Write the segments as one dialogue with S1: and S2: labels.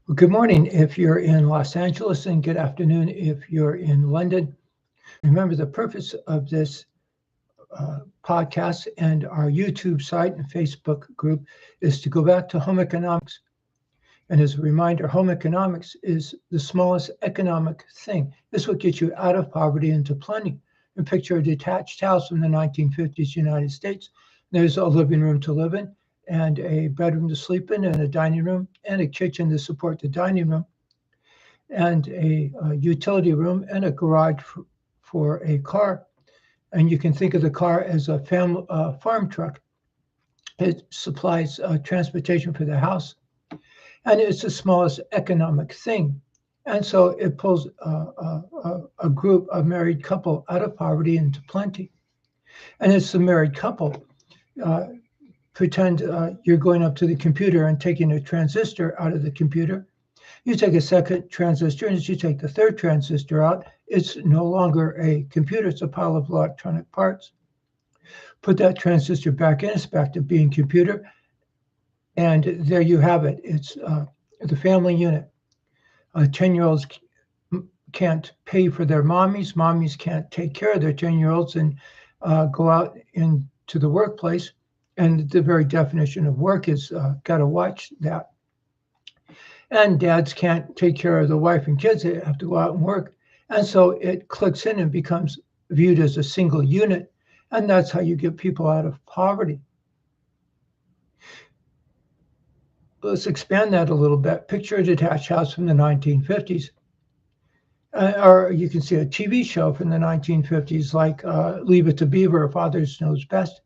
S1: Well, good morning if you're in Los Angeles, and good afternoon if you're in London. Remember, the purpose of this podcast and our YouTube site and Facebook group is to go back to home economics. And as a reminder, home economics is the smallest economic thing. This will get you out of poverty into plenty. And picture a detached house from the 1950s United States. There's a living room to live in, and a bedroom to sleep in, and a dining room, and a kitchen to support the dining room, and a utility room, and a garage for a car. And you can think of the car as a farm truck. It supplies transportation for the house, and it's the smallest economic thing. And so it pulls a group, a married couple, out of poverty into plenty. And it's the married couple. Uh, Pretend you're going up to the computer and taking a transistor out of the computer. You take a second transistor, and as you take the third transistor out, it's no longer a computer, it's a pile of electronic parts. Put that transistor back in, it's back to being computer, and there you have it. It's the family unit. 10-year-olds can't pay for their mommies. Mommies can't take care of their 10-year-olds and go out into the workplace. And the very definition of work is got to watch that. And dads can't take care of the wife and kids. They have to go out and work. And so it clicks in and becomes viewed as a single unit. And that's how you get people out of poverty. Let's expand that a little bit. Picture a detached house from the 1950s. Or you can see a TV show from the 1950s, like Leave It to Beaver, Fathers Knows Best.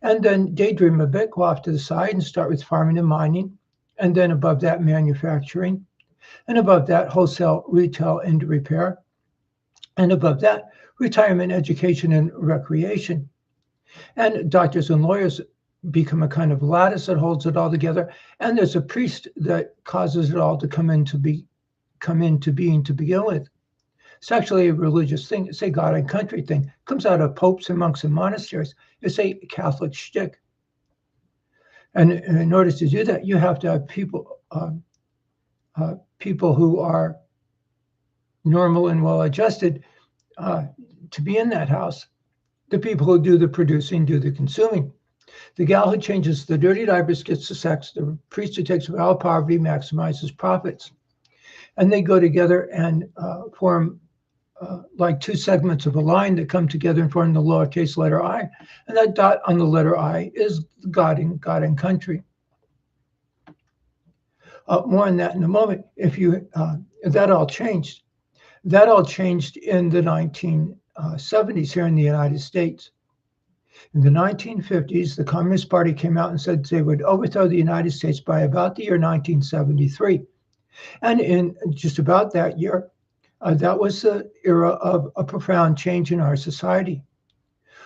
S1: And then daydream a bit, go off to the side and start with farming and mining. And then above that, manufacturing. And above that, wholesale, retail, and repair. And above that, retirement, education, and recreation. And doctors and lawyers become a kind of lattice that holds it all together. And there's a priest that causes it all to come into being to begin with. It's actually a religious thing. It's a God and country thing. It comes out of popes and monks and monasteries. It's a Catholic shtick. And in order to do that, you have to have people who are normal and well-adjusted to be in that house. The people who do the producing do the consuming. The gal who changes the dirty diapers gets the sex. The priest who takes away all poverty maximizes profits. And they go together and form like two segments of a line that come together and form the lowercase letter I. And that dot on the letter I is God and country. More on that in a moment. That all changed. That all changed in the 1970s here in the United States. In the 1950s, the Communist Party came out and said they would overthrow the United States by about the year 1973. And in just about that year, that was the era of a profound change in our society.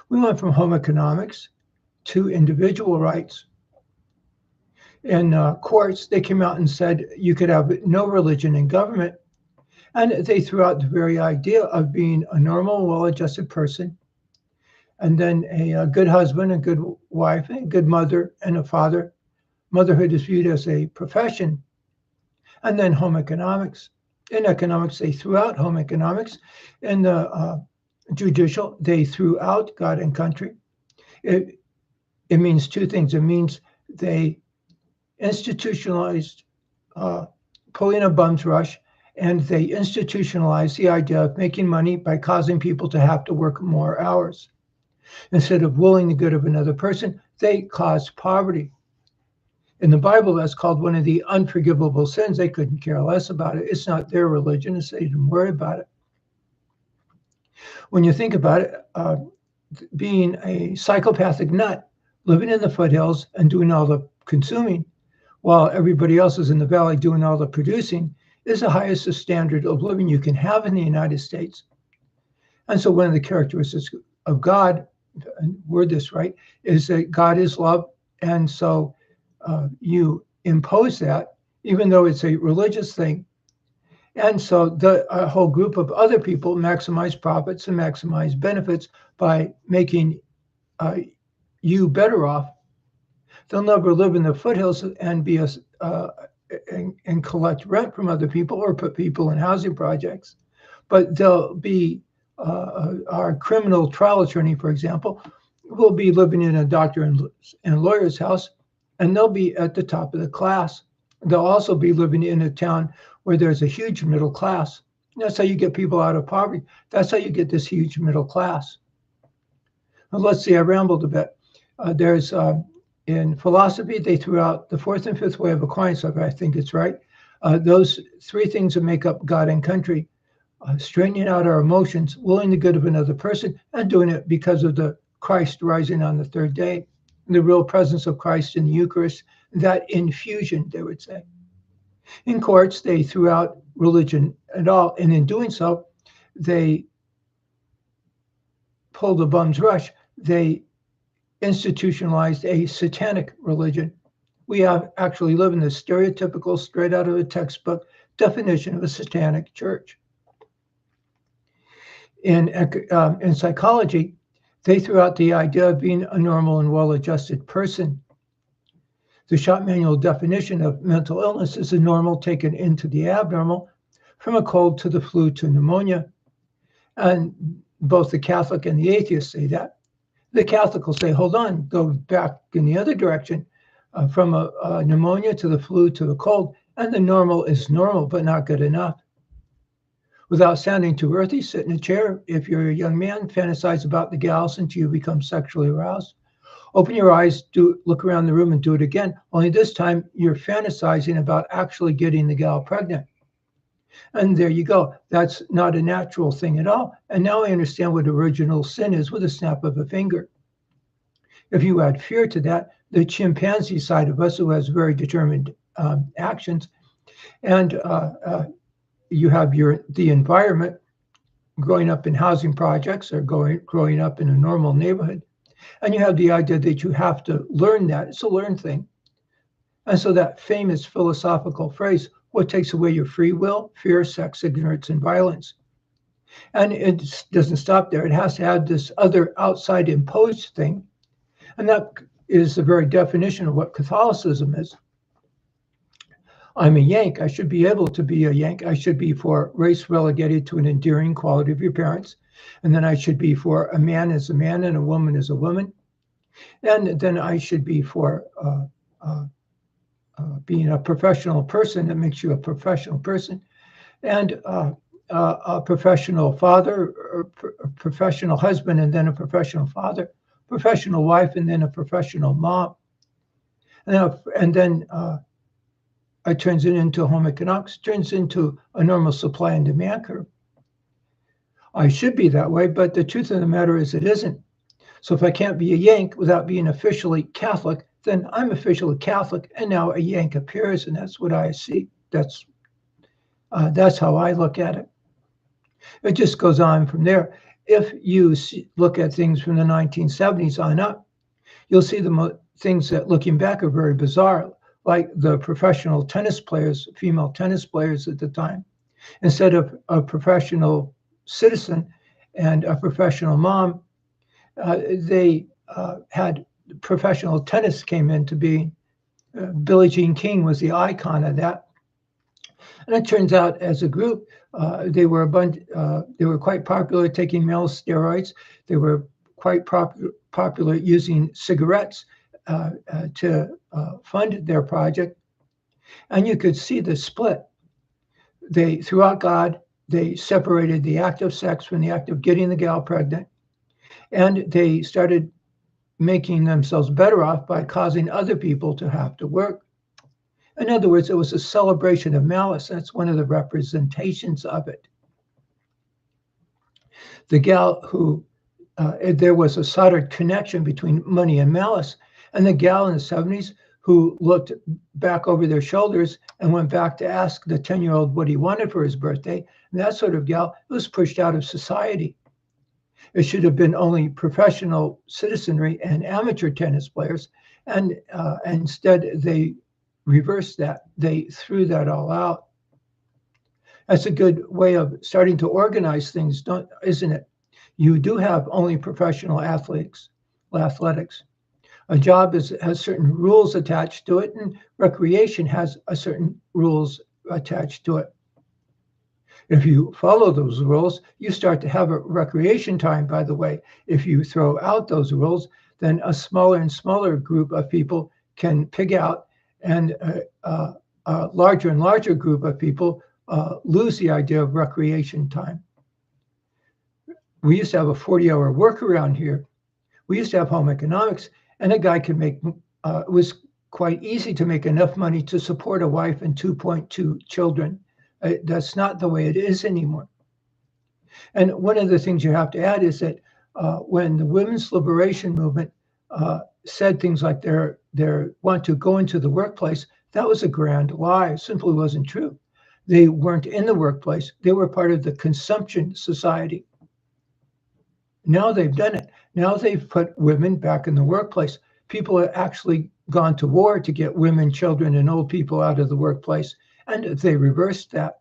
S1: We went from home economics to individual rights. In courts, they came out and said you could have no religion in government. And they threw out the very idea of being a normal, well-adjusted person, and then a good husband, a good wife, a good mother, and a father. Motherhood is viewed as a profession. And then home economics. In economics, they threw out home economics. In the judicial, they threw out God and country. It means two things. It means they institutionalized pulling a bum's rush, and they institutionalized the idea of making money by causing people to have to work more hours. Instead of willing the good of another person, they caused poverty. In the Bible, that's called one of the unforgivable sins. They couldn't care less about it. It's not their religion, so they didn't worry about it. When you think about it, being a psychopathic nut, living in the foothills and doing all the consuming, while everybody else is in the valley doing all the producing, is the highest standard of living you can have in the United States. And so one of the characteristics of God, and word this right, is that God is love. And so you impose that, even though it's a religious thing. And so the whole group of other people maximize profits and maximize benefits by making you better off. They'll never live in the foothills and be and collect rent from other people or put people in housing projects. But they'll be our criminal trial attorney, for example, will be living in a doctor and lawyer's house, and they'll be at the top of the class. They'll also be living in a town where there's a huge middle class. That's how you get people out of poverty. That's how you get this huge middle class. Now, let's see, I rambled a bit. There's in philosophy, they threw out the fourth and fifth way of acquiring stuff. I think it's right. Those three things that make up God and country: straightening out our emotions, willing the good of another person, and doing it because of the Christ rising on the third day, the real presence of Christ in the Eucharist, that infusion, they would say. In courts, they threw out religion at all, and in doing so, they pulled a bum's rush. They institutionalized a satanic religion. We have actually live in the stereotypical, straight out of a textbook definition of a satanic church. In psychology, they threw out the idea of being a normal and well-adjusted person. The shop manual definition of mental illness is a normal taken into the abnormal, from a cold to the flu to pneumonia. And both the Catholic and the atheist say that. The Catholic will say, hold on, go back in the other direction, from a pneumonia to the flu to the cold, and the normal is normal, but not good enough. Without sounding too earthy, sit in a chair. If you're a young man, fantasize about the gals until you become sexually aroused. Open your eyes, look around the room and do it again. Only this time, you're fantasizing about actually getting the gal pregnant. And there you go. That's not a natural thing at all. And now I understand what original sin is with a snap of a finger. If you add fear to that, the chimpanzee side of us, who has very determined actions, and you have the environment, growing up in housing projects or growing up in a normal neighborhood, and you have the idea that you have to learn that. It's a learned thing. And so that famous philosophical phrase, what takes away your free will? Fear, sex, ignorance, and violence. And it doesn't stop there. It has to add this other outside imposed thing. And that is the very definition of what Catholicism is. I'm a Yank. I should be able to be a Yank. I should be for race relegated to an endearing quality of your parents. And then I should be for a man as a man and a woman as a woman. And then I should be for being a professional person that makes you a professional person, and a professional father, or a professional husband, and then a professional father, professional wife, and then a professional mom. And then it turns it into home economics, turns into a normal supply and demand curve. I should be that way, but the truth of the matter is it isn't. So if I can't be a Yank without being officially Catholic, then I'm officially Catholic, and now a Yank appears, and that's what I see. That's how I look at it. It just goes on from there. If you look at things from the 1970s on up, you'll see the things that, looking back, are very bizarre, like the professional tennis players, female tennis players at the time. Instead of a professional citizen and a professional mom, they had professional tennis came into being. Billie Jean King was the icon of that. And it turns out, as a group, they were quite popular taking male steroids. They were quite popular using cigarettes to fund their project. And you could see the split. They threw out God. They separated the act of sex from the act of getting the gal pregnant. And they started making themselves better off by causing other people to have to work. In other words, it was a celebration of malice. That's one of the representations of it. The gal who, there was a soldered connection between money and malice. And the gal in the 70s who looked back over their shoulders and went back to ask the 10-year-old what he wanted for his birthday, and that sort of gal was pushed out of society. It should have been only professional citizenry and amateur tennis players. And instead, they reversed that. They threw that all out. That's a good way of starting to organize things, isn't it? You do have only professional athletics. A job has certain rules attached to it, and recreation has a certain rules attached to it. If you follow those rules, you start to have a recreation time, by the way. If you throw out those rules, then a smaller and smaller group of people can pig out, and a larger and larger group of people lose the idea of recreation time. We used to have a 40-hour work around here. We used to have home economics, and a guy could make, it was quite easy to make enough money to support a wife and 2.2 children. That's not the way it is anymore. And one of the things you have to add is that when the women's liberation movement said things like they want to go into the workplace, that was a grand lie. It simply wasn't true. They weren't in the workplace. They were part of the consumption society. Now they've done it. Now they've put women back in the workplace. People have actually gone to war to get women, children, and old people out of the workplace. And they reversed that.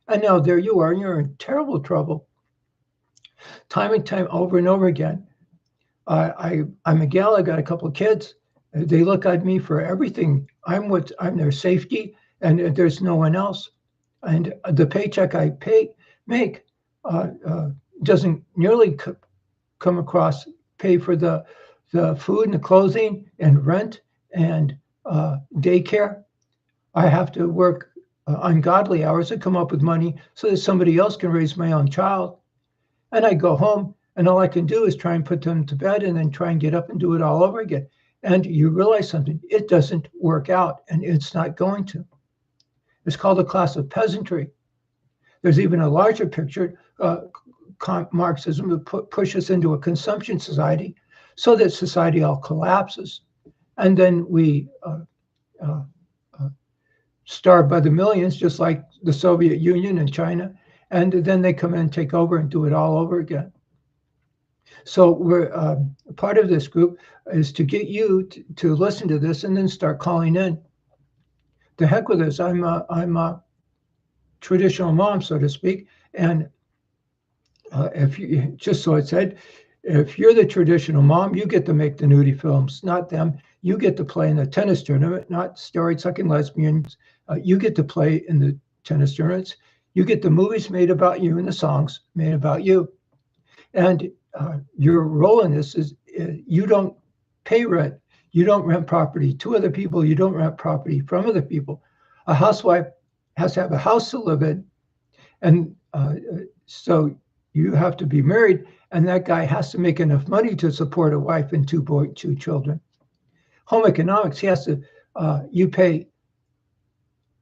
S1: And now there you are, and you're in terrible trouble. Time and time over and over again. I'm a gal, I got a couple of kids. They look at me for everything. I'm their safety, and there's no one else. And the paycheck I make doesn't nearly come across, pay for the food and the clothing and rent and daycare. I have to work ungodly hours to come up with money so that somebody else can raise my own child. And I go home, and all I can do is try and put them to bed and then try and get up and do it all over again. And you realize something, it doesn't work out, and it's not going to. It's called a class of peasantry. There's even a larger picture, Marxism, that pushes into a consumption society so that society all collapses. And then we starve by the millions, just like the Soviet Union and China, and then they come in and take over and do it all over again. So we're part of this group is to get you to listen to this and then start calling in. The heck with this. I'm a traditional mom, so to speak, and if you, just so it said, if you're the traditional mom, you get to make the nudie films, not them. You get to play in the tennis tournament, not steroid-sucking lesbians. You get to play in the tennis tournaments. You get the movies made about you and the songs made about you. And your role in this is you don't pay rent. You don't rent property to other people. You don't rent property from other people. A housewife has to have a house to live in. And so you have to be married, and that guy has to make enough money to support a wife and 2.2 children. Home economics, he has to, you pay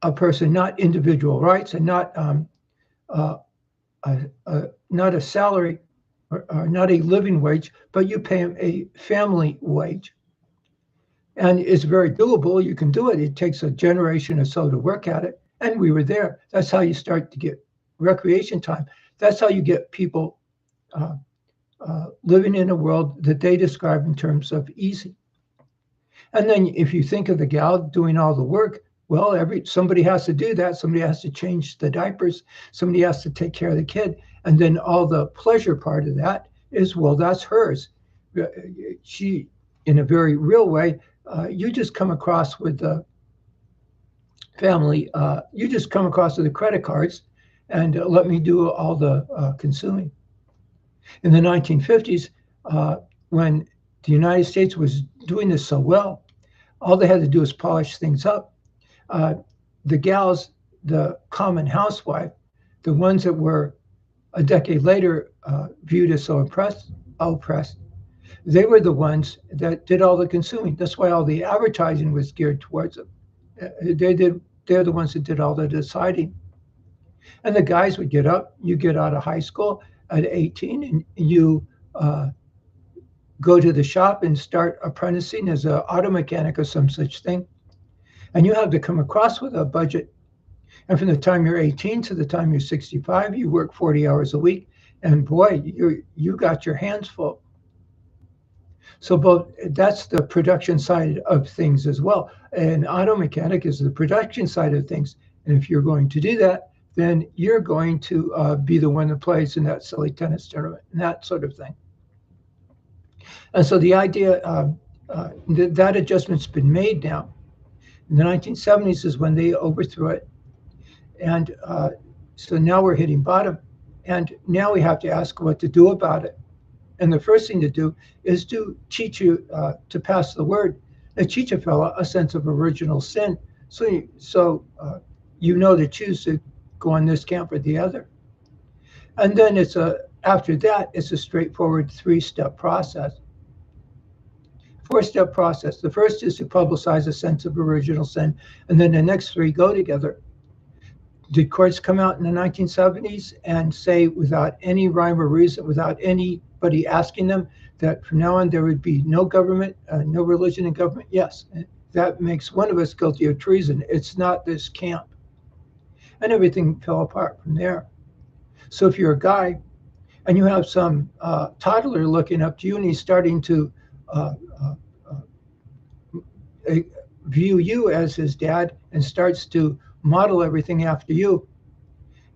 S1: a person not individual rights and not a salary or not a living wage, but you pay him a family wage. And it's very doable. You can do it. It takes a generation or so to work at it. And we were there. That's how you start to get recreation time. That's how you get people living in a world that they describe in terms of easy. And then if you think of the gal doing all the work, well, somebody has to do that. Somebody has to change the diapers. Somebody has to take care of the kid. And then all the pleasure part of that is, well, that's hers. She, in a very real way, you just come across with the family, you just come across with the credit cards and let me do all the consuming. In the 1950s, when the United States was doing this so well, all they had to do was polish things up. The gals, the common housewife, the ones that were a decade later viewed as so oppressed, they were the ones that did all the consuming. That's why all the advertising was geared towards them. They're the ones that did all the deciding. And the guys would get up, you get out of high school at 18, and you go to the shop and start apprenticing as an auto mechanic or some such thing. And you have to come across with a budget. And from the time you're 18 to the time you're 65, you work 40 hours a week. And boy, you got your hands full. So that's the production side of things as well. An auto mechanic is the production side of things. And if you're going to do that, then you're going to be the one that plays in that silly tennis tournament and that sort of thing. And so the idea That adjustment's been made now. In the 1970s is when they overthrew it. And so now we're hitting bottom. And now we have to ask what to do about it. And the first thing to do is to teach you to pass the word, and teach a fellow a sense of original sin. You know to choose to go on this camp or the other. And then after that, it's a straightforward 3-step process. 4-step process. The first is to publicize a sense of original sin, and then the next 3 go together. Did courts come out in the 1970s and say, without any rhyme or reason, without anybody asking them, that from now on there would be no government, no religion in government? Yes. That makes one of us guilty of treason. It's not this camp. And everything fell apart from there. So if you're a guy and you have some toddler looking up to you and he's starting to view you as his dad and starts to model everything after you,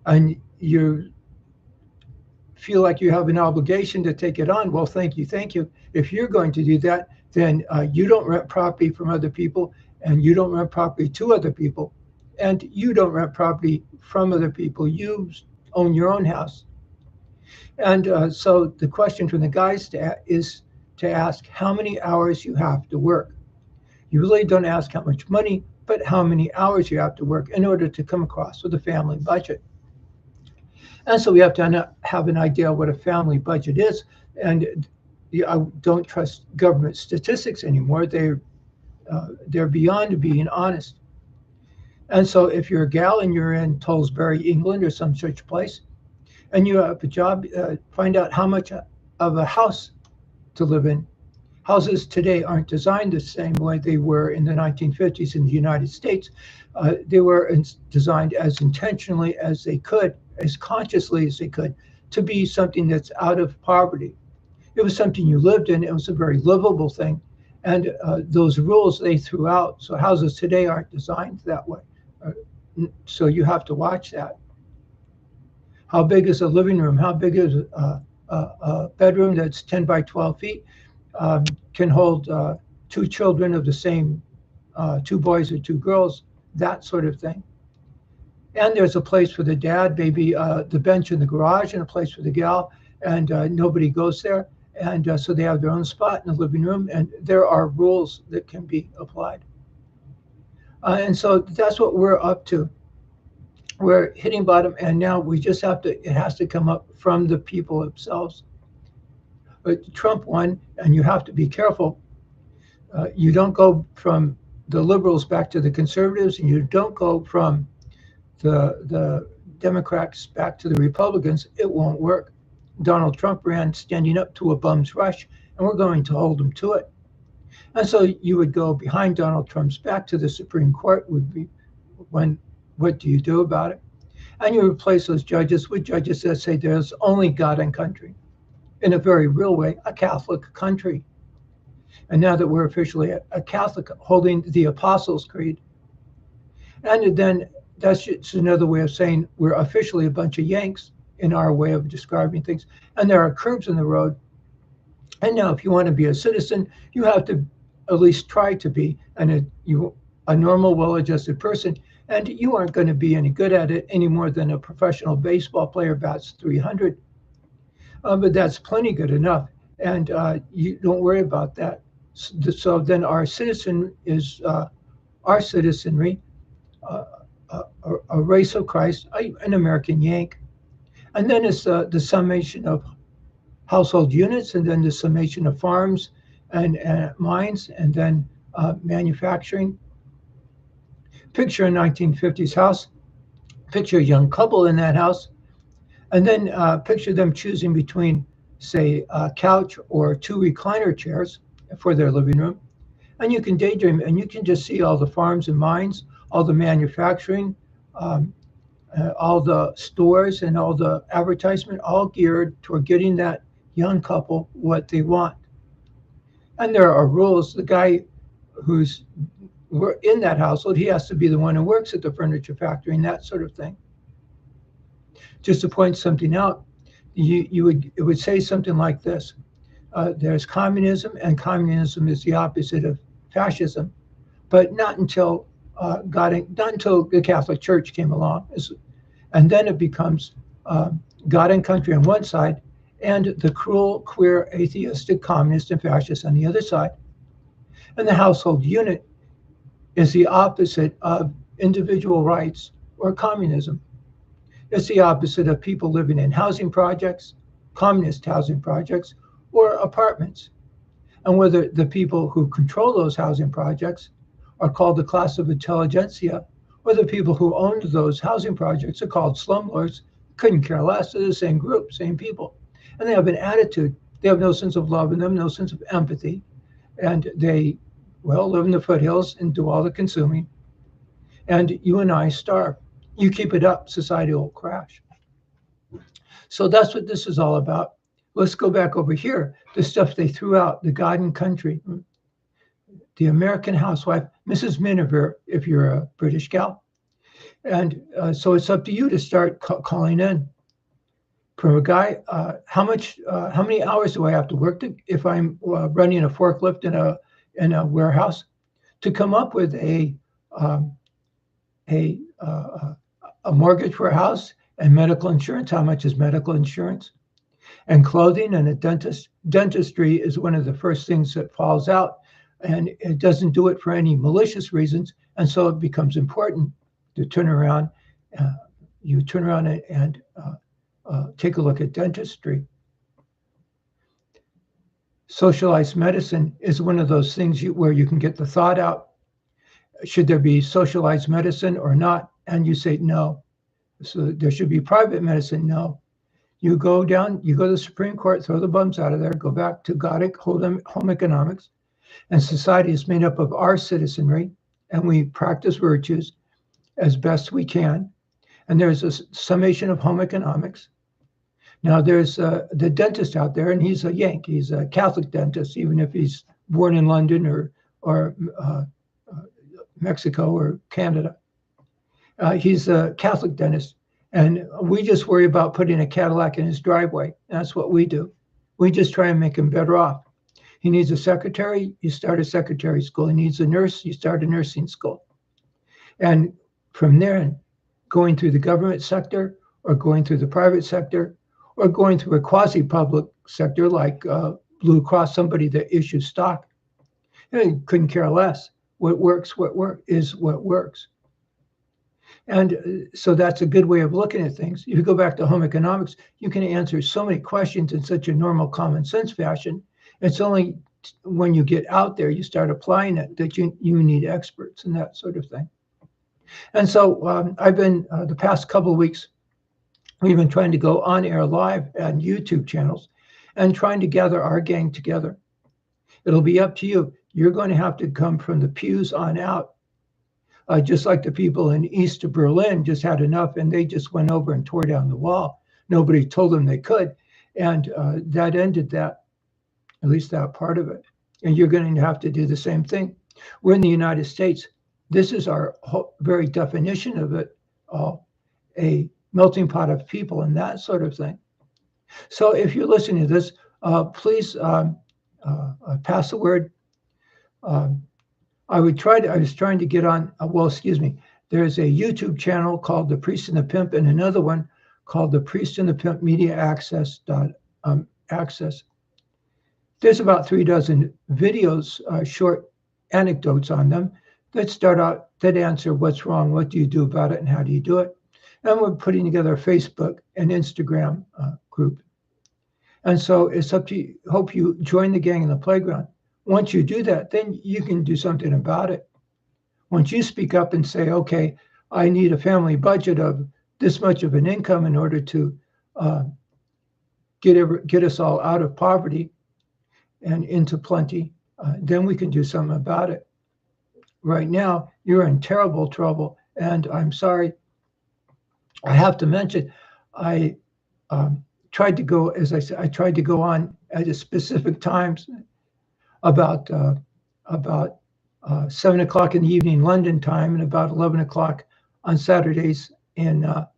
S1: and you feel like you have an obligation to take it on, well, thank you. If you're going to do that, then you don't rent property from other people, and you don't rent property to other people, and you don't rent property from other people. You own your own house. And so the question from the guys is to ask how many hours you have to work. You really don't ask how much money, but how many hours you have to work in order to come across with a family budget. And so we have to have an idea of what a family budget is. And I don't trust government statistics anymore. They're beyond being honest. And so if you're a gal and you're in Tollesbury, England, or some such place, and you have a job, find out how much of a house to live in. Houses today aren't designed the same way they were in the 1950s in the United States. They were designed as intentionally as they could, as consciously as they could, to be something that's out of poverty. It was something you lived in. It was a very livable thing. And those rules they threw out. So houses today aren't designed that way. So you have to watch that. How big is a living room? How big is a bedroom that's 10 by 12 feet? Can hold 2 children of the same, 2 boys or 2 girls, that sort of thing. And there's a place for the dad, maybe the bench in the garage, and a place for the gal, and nobody goes there. And so they have their own spot in the living room, and there are rules that can be applied. And so that's what we're up to. We're hitting bottom, and now we just have to, it has to come up from the people themselves. But Trump won, and you have to be careful. You don't go from the liberals back to the conservatives, and you don't go from the Democrats back to the Republicans. It won't work. Donald Trump ran standing up to a bum's rush, and we're going to hold him to it. And so you would go behind Donald Trump's back to the Supreme Court would be what do you do about it? And you replace those judges with judges that say there's only God and country. In a very real way, a Catholic country. And now that we're officially a Catholic holding the Apostles' Creed. And then that's just another way of saying we're officially a bunch of Yanks in our way of describing things. And there are curbs in the road. And now if you want to be a citizen, you have to at least try to be a normal, well-adjusted person. And you aren't going to be any good at it any more than a professional baseball player bats 300. But that's plenty good enough. And you don't worry about that. So then our citizenry is our citizenry, a race of Christ, an American Yank. And then it's the summation of household units, and then the summation of farms and mines, and then manufacturing. Picture a 1950s house, picture a young couple in that house, and then picture them choosing between, say, a couch or 2 recliner chairs for their living room. And you can daydream, and you can just see all the farms and mines, all the manufacturing, all the stores and all the advertisement, all geared toward getting that young couple what they want. And there are rules. The guy who's in that household, he has to be the one who works at the furniture factory and that sort of thing. Just to point something out, it would say something like this. there's communism, and communism is the opposite of fascism. But not until not until the Catholic Church came along, and then it becomes God and country on one side, and the cruel, queer, atheistic, communist, and fascist on the other side. And the household unit is the opposite of individual rights or communism. It's the opposite of people living in housing projects, communist housing projects, or apartments. And whether the people who control those housing projects are called the class of intelligentsia, or the people who owned those housing projects are called slumlords, couldn't care less. They're the same group, same people. And they have an attitude. They have no sense of love in them, no sense of empathy. And they, well, live in the foothills and do all the consuming. And you and I starve. You keep it up, society will crash. So that's what this is all about. Let's go back over here. The stuff they threw out, the God and country, the American housewife, Mrs. Miniver, if you're a British gal. And so it's up to you to start calling in. For a guy, how many hours do I have to work if I'm running a forklift in a warehouse to come up with a mortgage for a house and medical insurance? How much is medical insurance? And clothing and a dentist. Dentistry is one of the first things that falls out, and it doesn't do it for any malicious reasons. And so it becomes important to turn around. You turn around and take a look at dentistry. Socialized medicine is one of those things where you can get the thought out. Should there be socialized medicine or not? And you say no. So there should be private medicine. No. You go to the Supreme Court, throw the bums out of there, go back to Godic home economics. And society is made up of our citizenry, and we practice virtues as best we can. And there's a summation of home economics. Now there's the dentist out there, and he's a Yank. He's a Catholic dentist, even if he's born in London or Mexico or Canada. He's a Catholic dentist, and we just worry about putting a Cadillac in his driveway. That's what we do. We just try and make him better off. He needs a secretary, you start a secretary school. He needs a nurse, you start a nursing school. And from there, going through the government sector or going through the private sector or going through a quasi-public sector like Blue Cross, somebody that issues stock, you couldn't care less. What works is what works. And so that's a good way of looking at things. If you go back to home economics, you can answer so many questions in such a normal common sense fashion. It's only when you get out there, you start applying it, that you need experts and that sort of thing. And so I've been, the past couple of weeks, we've been trying to go on air live and YouTube channels and trying to gather our gang together. It'll be up to you. You're going to have to come from the pews on out. Just like the people in East Berlin just had enough and they just went over and tore down the wall. Nobody told them they could. And that ended that, at least that part of it. And you're going to have to do the same thing. We're in the United States. This is our very definition of it all, a melting pot of people and that sort of thing. So if you're listening to this, please pass the word. I was trying to get on, there's a YouTube channel called The Priest and the Pimp and another one called The Priest and the Pimp Media Access. There's about 3 dozen videos, short anecdotes on them that answer what's wrong, what do you do about it, and how do you do it. And we're putting together a Facebook and Instagram group. And so it's up to you. Hope you join the gang in the playground. Once you do that, then you can do something about it. Once you speak up and say, okay, I need a family budget of this much of an income in order to get us all out of poverty and into plenty, then we can do something about it. Right now, you're in terrible trouble. And I'm sorry, I have to mention, I tried to go, as I said, I tried to go on at specific times about 7 o'clock in the evening London time and about 11 o'clock on Saturdays at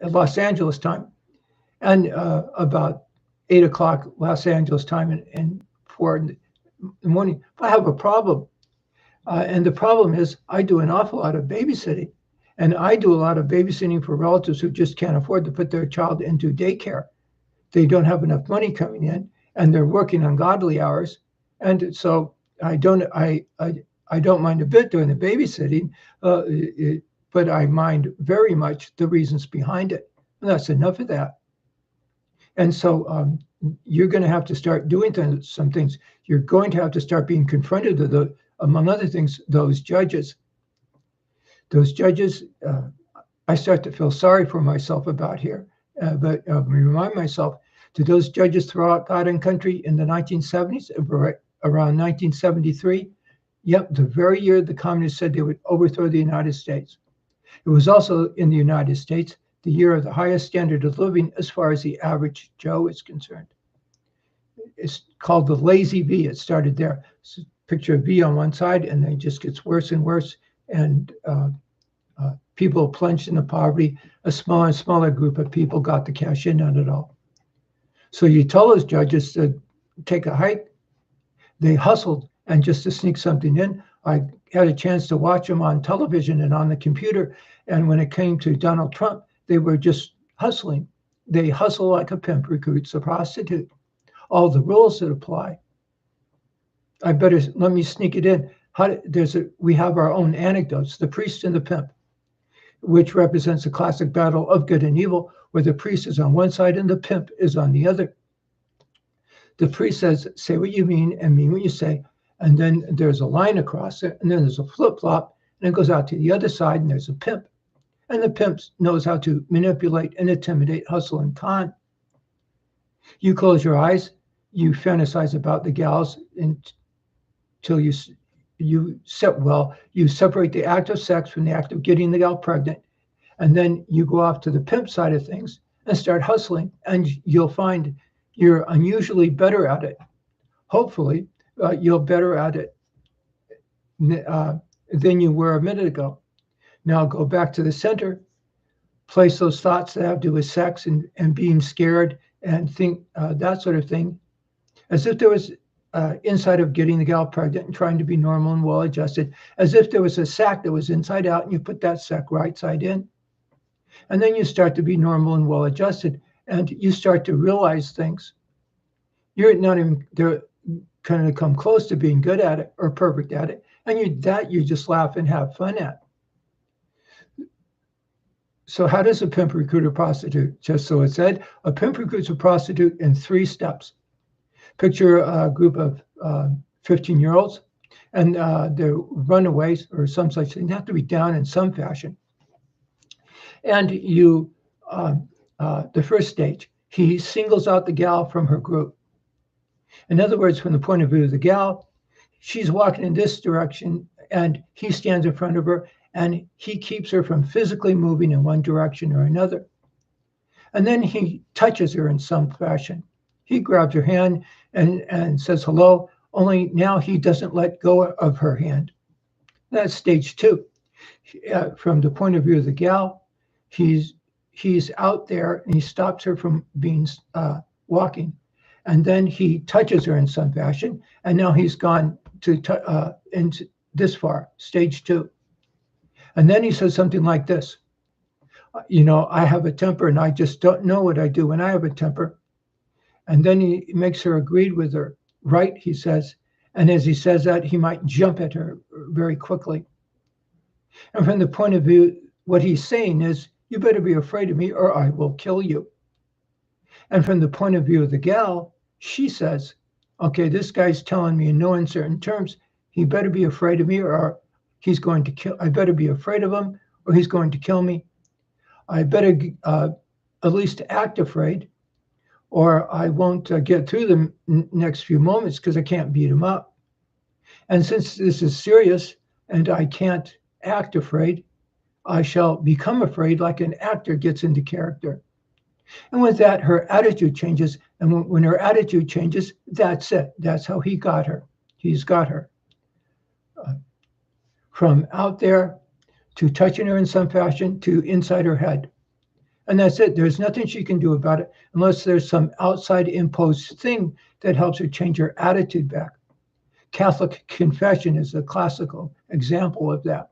S1: Los Angeles time, and about 8 o'clock Los Angeles time and 4 in the morning. If I have a problem, and the problem is I do an awful lot of babysitting, and I do a lot of babysitting for relatives who just can't afford to put their child into daycare. They don't have enough money coming in, and they're working ungodly hours. And so I don't mind a bit doing the babysitting, but I mind very much the reasons behind it. And that's enough of that. And so you're going to have to start doing some things. You're going to have to start being confronted to among other things, those judges. Those judges, I start to feel sorry for myself about here, but remind myself, to those judges throughout God and country in the 1970s, around 1973, yep, the very year the communists said they would overthrow the United States. It was also in the United States the year of the highest standard of living as far as the average Joe is concerned. It's called the lazy V. It started there. It's a picture of V on one side, and then it just gets worse and worse. And people plunged into poverty. A smaller and smaller group of people got to cash in on it all. So you tell those judges to take a hike. They hustled, and just to sneak something in, I had a chance to watch them on television and on the computer. And when it came to Donald Trump, they were just hustling. They hustle like a pimp recruits a prostitute. All the rules that apply. I better let me sneak it in. We have our own anecdotes, the priest and the pimp, which represents a classic battle of good and evil, where the priest is on one side and the pimp is on the other. The priest says, say what you mean and mean what you say. And then there's a line across it, and then there's a flip-flop, and it goes out to the other side, and there's a pimp. And the pimp knows how to manipulate and intimidate, hustle, and con. You close your eyes, you fantasize about the gals until you separate the act of sex from the act of getting the gal pregnant. And then you go off to the pimp side of things and start hustling, and you'll find you're unusually better at it. Hopefully, you're better at it than you were a minute ago. Now go back to the center, place those thoughts that have to do with sex and being scared and think that sort of thing, as if there was inside of getting the gal pregnant and trying to be normal and well-adjusted, as if there was a sack that was inside out and you put that sack right side in. And then you start to be normal and well-adjusted, and you start to realize things. You're not even they're kind of come close to being good at it or perfect at it, and you just laugh and have fun at. So how does a pimp recruit a prostitute? Just so it said, a pimp recruits a prostitute in 3 steps. Picture a group of 15-year-olds, and they're runaways or some such thing. They have to be down in some fashion. And the first stage, he singles out the gal from her group. In other words, from the point of view of the gal, she's walking in this direction, and he stands in front of her, and he keeps her from physically moving in one direction or another. And then he touches her in some fashion. He grabs her hand and says hello, only now he doesn't let go of her hand. That's stage 2. From the point of view of the gal, he's out there and he stops her from being walking. And then he touches her in some fashion, and now he's gone into this far, stage 2. And then he says something like this, I have a temper and I just don't know what I do when I have a temper. And then he makes her agree with her, right, he says. And as he says that, he might jump at her very quickly. And from the point of view, what he's saying is, you better be afraid of me or I will kill you. And from the point of view of the gal, she says, okay, this guy's telling me in no uncertain terms, he better be afraid of me or he's going to kill. I better be afraid of him or he's going to kill me. I better at least act afraid, or I won't get through the next few moments because I can't beat him up. And since this is serious and I can't act afraid, I shall become afraid like an actor gets into character. And with that, her attitude changes. And when her attitude changes, that's it. That's how he got her. He's got her. From out there to touching her in some fashion to inside her head. And that's it. There's nothing she can do about it unless there's some outside imposed thing that helps her change her attitude back. Catholic confession is a classical example of that.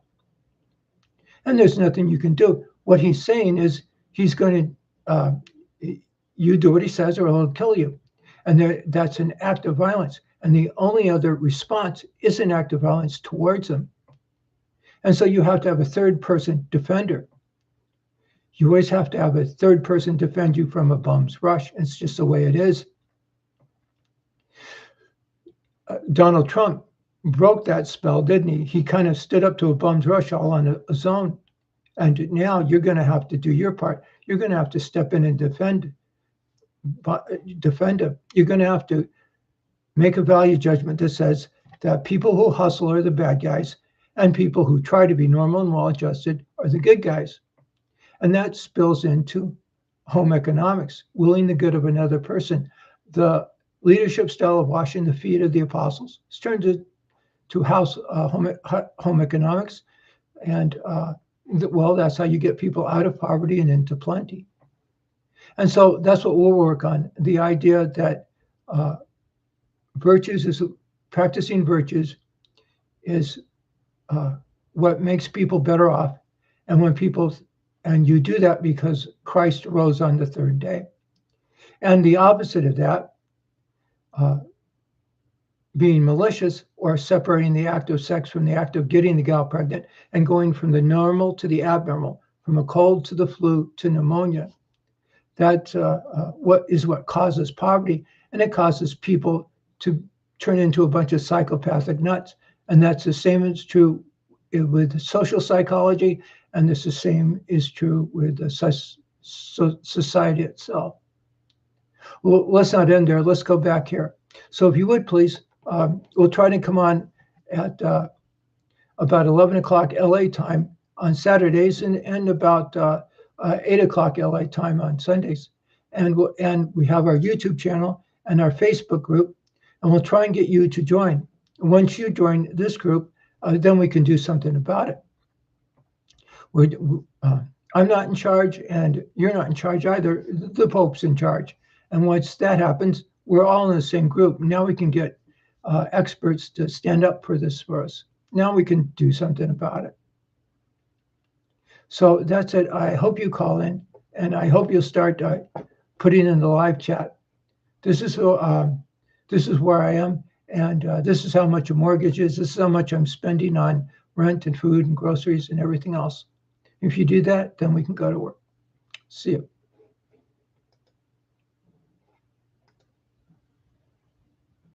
S1: And there's nothing you can do. What he's saying is he's going to, you do what he says or he'll kill you. And that's an act of violence. And the only other response is an act of violence towards him. And so you have to have a third person defender. You always have to have a third person defend you from a bum's rush. It's just the way it is. Donald Trump broke that spell, didn't he? He kind of stood up to a bum's rush all on his own. And now you're going to have to do your part. You're going to have to step in and defend him. You're going to have to make a value judgment that says that people who hustle are the bad guys and people who try to be normal and well-adjusted are the good guys. And that spills into home economics, willing the good of another person. The leadership style of washing the feet of the apostles is turned to home economics. And well, that's how you get people out of poverty and into plenty. And so that's what we'll work on. The idea that practicing virtues is what makes people better off. And you do that because Christ rose on the third day. And the opposite of that, being malicious or separating the act of sex from the act of getting the gal pregnant and going from the normal to the abnormal, from a cold to the flu to pneumonia. That's what causes poverty, and it causes people to turn into a bunch of psychopathic nuts. And that's the same is true with social psychology, and the same is true with the society itself. Well, let's not end there. Let's go back here. So if you would, please, we'll try to come on at about 11 o'clock LA time on Saturdays and about 8 o'clock LA time on Sundays. And we have our YouTube channel and our Facebook group, and we'll try and get you to join. And once you join this group, then we can do something about it. I'm not in charge, and you're not in charge either. The Pope's in charge. And once that happens, we're all in the same group. Now we can get experts to stand up for this for us. Now we can do something about it. So that's it. I hope you call in, and I hope you'll start putting in the live chat. This is where I am, and this is how much a mortgage is. This is how much I'm spending on rent and food and groceries and everything else. If you do that, then we can go to work. See you.